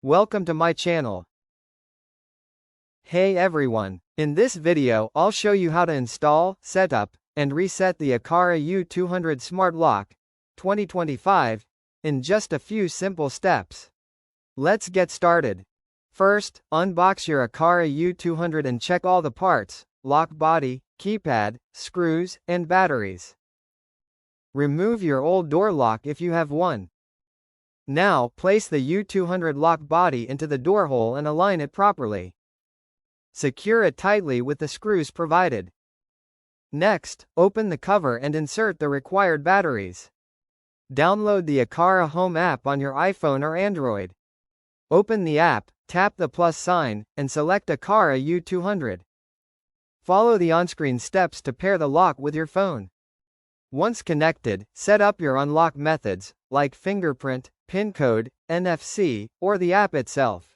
Welcome to my channel. Hey everyone, in this video I'll show you how to install, set up, and reset the Aqara U200 Smart Lock 2025 in just a few simple steps. Let's get started. First, unbox your Aqara U200 and check all the parts: lock body, keypad, screws, and batteries. Remove your old door lock if you have one. Now, place the U200 lock body into the door hole and align it properly. Secure it tightly with the screws provided. Next, open the cover and insert the required batteries. Download the Aqara Home app on your iPhone or Android. Open the app, tap the plus sign, and select Aqara U200. Follow the on-screen steps to pair the lock with your phone. Once connected, set up your unlock methods, like fingerprint, PIN code, NFC, or the app itself.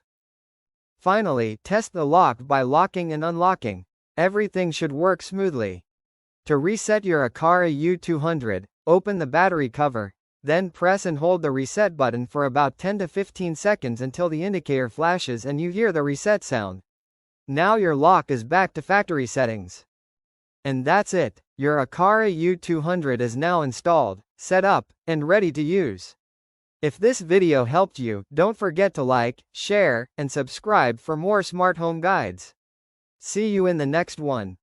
Finally, test the lock by locking and unlocking. Everything should work smoothly. To reset your Aqara U200, open the battery cover, then press and hold the reset button for about 10 to 15 seconds until the indicator flashes and you hear the reset sound. Now your lock is back to factory settings. And that's it. Your Aqara U200 is now installed, set up, and ready to use. If this video helped you, don't forget to like, share, and subscribe for more smart home guides. See you in the next one.